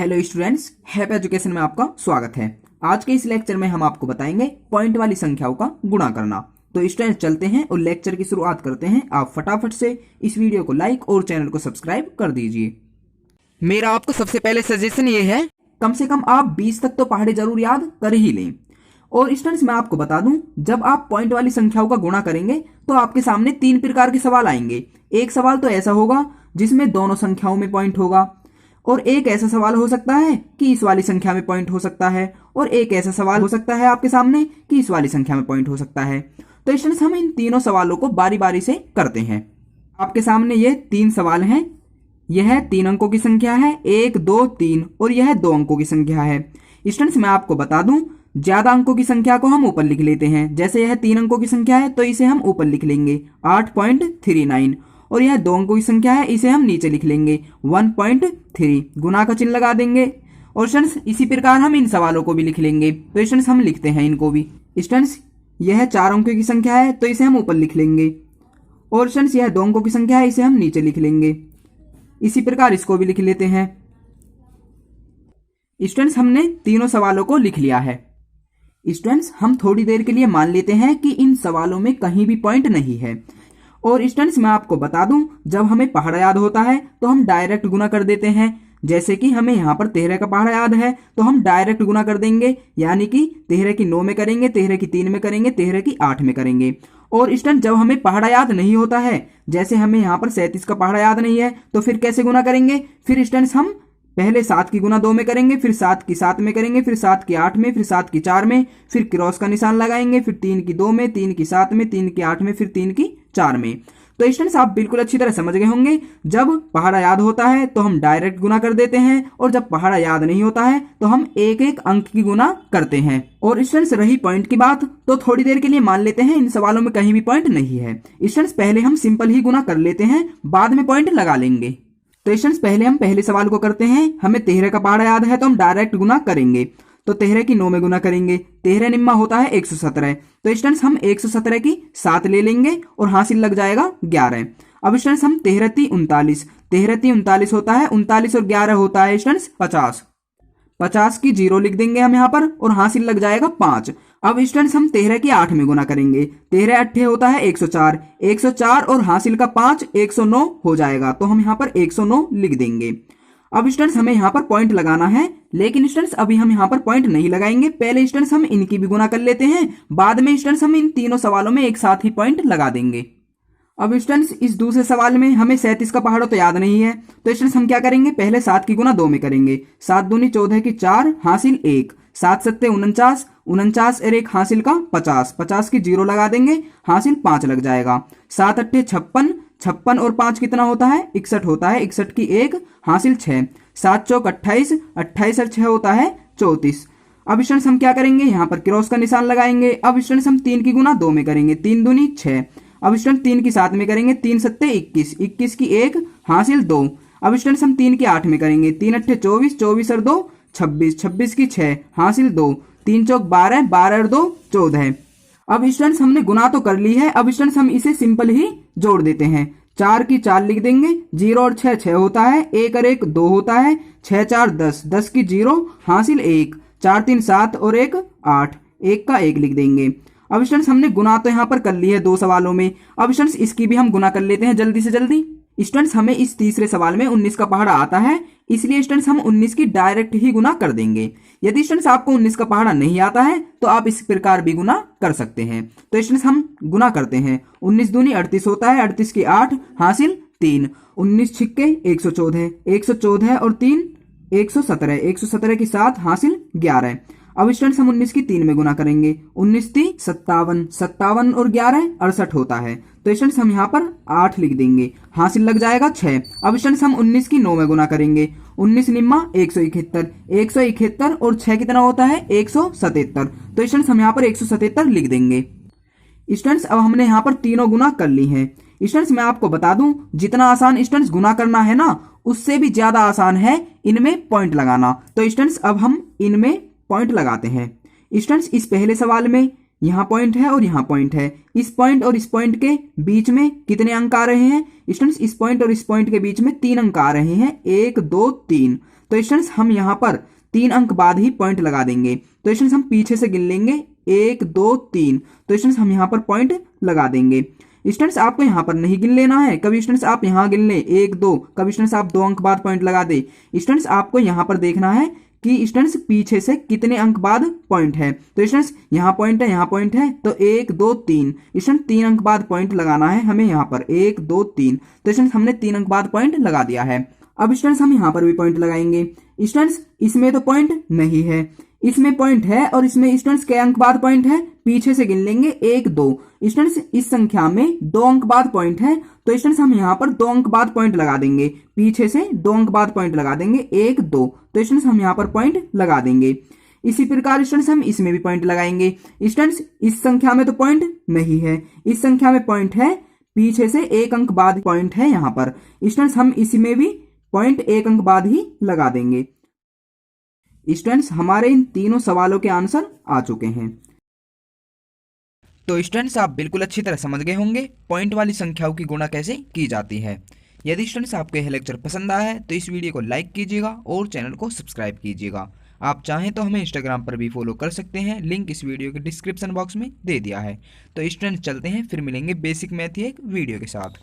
Hello students, हैप education में आपका स्वागत है। आज के इस लेक्चर में हम आपको बताएंगे पॉइंट वाली संख्याओं का गुणा करना। तो स्टूडेंट्स चलते हैं और लेक्चर की शुरुआत करते हैं। आप फटाफट से इस वीडियो को लाइक और चैनल को सब्सक्राइब कर दीजिए। मेरा आपको सबसे पहले सजेशन ये है, कम से कम आप 20 तक तो पहाड़े जरूर याद कर ही लें। और स्टूडेंट्स मैं आपको बता दूं, जब आप पॉइंट वाली संख्याओं का गुणा करेंगे तो आपके सामने 3 प्रकार के सवाल आएंगे। एक सवाल तो ऐसा होगा जिसमें दोनों संख्याओं में पॉइंट होगा, और एक ऐसा सवाल हो सकता है कि इस वाली संख्या में पॉइंट हो सकता है, और एक ऐसा सवाल हो सकता है आपके सामने कि इस वाली संख्या में पॉइंट हो सकता है। तो स्टूडेंट्स हम इन तीनों सवालों को बारी बारी से करते हैं। आपके सामने ये 3 सवाल हैं। यह 3 अंकों की संख्या है, 1, 2, 3, और यह 2 अंकों की संख्या है। स्टूडेंट्स मैं आपको बता दूं, ज्यादा अंकों की संख्या को हम ऊपर लिख लेते हैं। जैसे यह 3 अंकों की संख्या है तो इसे हम ऊपर लिख लेंगे 8.39, और यह 2 अंकों की संख्या है, इसे हम नीचे लिख लेंगे 1.3, गुना का चिन्ह लगा देंगे। और स्टूडेंट्स इसी प्रकार हम इन सवालों को भी लिख लेंगे। तो स्टूडेंट्स हम लिखते हैं इनको भी। स्टूडेंट्स यह 4 अंकों की संख्या है तो इसे हम ऊपर लिख लेंगे, और स्टूडेंट्स यह 2 अंकों की संख्या है, इसे हम नीचे लिख लेंगे। इसी प्रकार इसको भी लिख लेते हैं। स्टूडेंट्स हमने तीनों सवालों को लिख लिया है। स्टूडेंट्स हम थोड़ी देर के लिए मान लेते हैं कि इन सवालों में कहीं भी पॉइंट नहीं है। और स्टूडेंट्स मैं आपको बता दूं, जब हमें पहाड़ा याद होता है तो हम डायरेक्ट गुना कर देते हैं। जैसे कि हमें यहाँ पर 13 का पहाड़ा याद है तो हम डायरेक्ट गुना कर देंगे, यानी कि 13 की 9 में करेंगे, 13 की 3 में करेंगे, 13 की 8 में करेंगे। और स्टूडेंट जब हमें पहाड़ा याद नहीं होता है, जैसे हमें यहाँ पर 37 का पहाड़ा याद नहीं है, तो फिर कैसे गुना करेंगे? फिर स्टूडेंट्स हम पहले 7 की गुना 2 में करेंगे, फिर 7 की 7 में करेंगे, फिर 7 की 8 में, फिर 7 की 4 में, फिर क्रॉस का निशान लगाएंगे, फिर 3 की 2 में, 3 की 7 में, 3 की 8 में, फिर 3 की 4 में। तो स्टूडेंट्स आप बिल्कुल अच्छी तरह समझ गए होंगे, जब पहाड़ा याद होता है तो हम डायरेक्ट गुना कर देते हैं, और जब पहाड़ा याद नहीं होता है तो हम एक एक अंक की गुना करते हैं। और स्टूडेंट्स रही पॉइंट की बात, तो थोड़ी देर के लिए मान लेते हैं इन सवालों में कहीं भी पॉइंट नहीं है। स्टूडेंट्स पहले हम सिंपल ही गुना कर लेते हैं, बाद में पॉइंट लगा लेंगे। तो स्टूडेंट्स पहले हम पहले सवाल को करते हैं। हमें 13 का पहाड़ा याद है तो हम डायरेक्ट गुना करेंगे। तो 13 की 9 में गुना करेंगे, 13 निम्मा होता है 117। तो स्टूडेंट्स हम 117 की 7 ले लेंगे और हासिल लग जाएगा 11। अब स्टूडेंट्स हम 13 × 39, 13 × 39 होता है 39, और 11 होता है स्टूडेंट्स 50। 50 की 0 लिख देंगे हम यहाँ पर, और हासिल लग जाएगा 5। अब स्टूडेंट्स हम 13 की 8 में गुना करेंगे, 13 8 होता है 104, 104 और हासिल का 5 109 हो जाएगा। तो हम यहाँ पर 109 लिख देंगे। अब स्टूडेंट्स हमें यहाँ पर पॉइंट लगाना है, लेकिन स्टूडेंट्स अभी हम यहाँ पर पॉइंट नहीं लगाएंगे। पहले स्टूडेंट्स हम इनकी भी गुना कर लेते हैं, बाद में स्टूडेंट्स हम इन तीनों सवालों में एक साथ ही पॉइंट लगा देंगे। अब स्टूडेंट्स इस दूसरे सवाल में हमें 37 का पहाड़ा तो याद नहीं है, तो स्टूडेंट्स हम क्या करेंगे? पहले 7 की गुना 2 में करेंगे, 7 दूनी 14 की 4 हासिल 1, 7 7 49, 49 और 1 हासिल का 50, 50 की 0 लगा देंगे, हासिल 5 लग जाएगा। 7 8 56, 56 और 5 कितना होता है? 61 होता है, 61 की 1 हासिल 6, 7 चौक 28, 28 और 6 होता है 34। अब स्टूडेंट्स हम क्या करेंगे? यहाँ पर क्रॉस का निशान लगाएंगे। अब स्टूडेंट्स हम 3 की गुना 2 में करेंगे, 3 दूनी 6। अब स्टूडेंट 3 की 7 में करेंगे, 3 7 21, 21 की 1 हासिल 2। अब स्टूडेंट्स हम 3 की 8 में करेंगे, 3 8 24, 24 और 2 26, 26 की 6 हासिल 2, 3 चौक 12, 12 और 2 14। अब स्टूडेंट्स हमने गुना तो कर ली है, अब स्टूडेंट्स हम इसे सिंपल ही जोड़ देते हैं। 4 की 4 लिख देंगे, 0 और 6 6 होता है, 1 और 1 2 होता है, 6 4 10, 10 की 0 हासिल 1, 4 3 7 और 1 8, 1 का 1 लिख देंगे। अब स्टूडेंट्स हमने गुना तो यहाँ पर कर ली है 2 सवालों में। अब स्टूडेंट्स इसकी भी हम गुना कर लेते हैं जल्दी से जल्दी। स्टूडेंट्स हमें इस तीसरे सवाल में 19 का पहाड़ा आता है, इसलिए स्टूडेंट्स हम 19 की डायरेक्ट ही गुना कर देंगे। यदि स्टूडेंट्स आपको 19 का पहाड़ा नहीं आता है तो आप इस प्रकार भी गुना कर सकते हैं। तो स्टूडेंट्स हम गुना करते हैं, 19 दूनी 38 होता है, 38 की 8 हासिल 3, 19 छिक्के 114, 114 और 3 117, 117 की 7 हासिल 11। अब स्टूडेंट्स हम 19 की 3 में गुना करेंगे, 19 3 57, 57 और 11 68 होता है। तो स्टूडेंट्स हम यहाँ पर 8 लिख देंगे, हासिल लग जाएगा 6। अब स्टूडेंट्स हम 19 की 9 में गुना करेंगे, 19 निम्मा 171, 171 और 6 कितना होता है 177। तो स्टूडेंट्स हम यहाँ पर 177 लिख देंगे। स्टूडेंट्स अब हमने यहाँ पर तीनों गुना कर ली हैं। स्टूडेंट्स मैं आपको बता दूं, जितना आसान स्टूडेंट्स गुना करना है ना, उससे भी ज्यादा आसान है इनमें पॉइंट लगाना। तो स्टूडेंट्स अब हम इनमें पॉइंट लगाते हैं। स्टूडेंट्स इस पहले सवाल में यहाँ पॉइंट है और यहाँ पॉइंट है, इस पॉइंट और इस पॉइंट के बीच में कितने अंक आ रहे हैं? स्टूडेंट्स इस पॉइंट और इस पॉइंट के बीच में 3 अंक आ रहे हैं, 1 2 3। तो स्टूडेंट्स हम यहाँ पर 3 अंक बाद ही पॉइंट लगा देंगे। तो स्टूडेंट्स हम पीछे से गिन लेंगे 1 2 3। तो स्टूडेंट्स हम यहाँ पर पॉइंट लगा देंगे। स्टूडेंट्स आपको यहाँ पर नहीं गिन लेना है, कभी स्टूडेंट्स आप यहाँ गिन ले 1 2, कभी स्टूडेंट्स आप 2 अंक बाद पॉइंट लगा दे। स्टूडेंट्स आपको यहाँ पर देखना है कि स्टूडेंट्स पीछे से कितने अंक बाद पॉइंट है। तो स्टूडेंट्स यहाँ पॉइंट है, यहाँ पॉइंट है, तो 1 2 3। स्टूडेंट्स 3 अंक बाद पॉइंट लगाना है हमें यहाँ पर 1 2 3। तो स्टूडेंट्स हमने 3 अंक बाद पॉइंट लगा दिया है। अब स्टूडेंट्स हम यहाँ पर भी पॉइंट लगाएंगे। स्टूडेंट्स इसमें तो पॉइंट नहीं है, इसमें पॉइंट है, और इसमें स्टूडेंट्स के अंक बाद पॉइंट है, पीछे से गिन लेंगे 1 2। स्टूडेंट्स इस संख्या में 2 अंक बाद पॉइंट है, तो स्टूडेंट्स हम यहाँ पर 2 अंक बाद पॉइंट लगा देंगे, पीछे से 2 अंक बाद पॉइंट लगा देंगे 1 2। तो स्टूडेंट्स हम यहाँ पर पॉइंट लगा देंगे। इसी प्रकार स्टूडेंट्स हम इसमें भी पॉइंट लगाएंगे। स्टूडेंट्स इस संख्या में तो पॉइंट नहीं है, इस संख्या में पॉइंट है, पीछे से 1 अंक बाद पॉइंट है यहाँ पर। स्टूडेंट्स हम इसमें भी पॉइंट 1 अंक बाद ही लगा देंगे। स्टूडेंट्स हमारे इन तीनों सवालों के आंसर आ चुके हैं। तो स्टूडेंट्स आप बिल्कुल अच्छी तरह समझ गए होंगे पॉइंट वाली संख्याओं की गुणा कैसे की जाती है। यदि स्टूडेंट्स आपको यह लेक्चर पसंद आया है तो इस वीडियो को लाइक कीजिएगा और चैनल को सब्सक्राइब कीजिएगा। आप चाहें तो हमें इंस्टाग्राम पर भी फॉलो कर सकते हैं, लिंक इस वीडियो के डिस्क्रिप्शन बॉक्स में दे दिया है। तो स्टूडेंट्स चलते हैं, फिर मिलेंगे बेसिक मैथ एक वीडियो के साथ।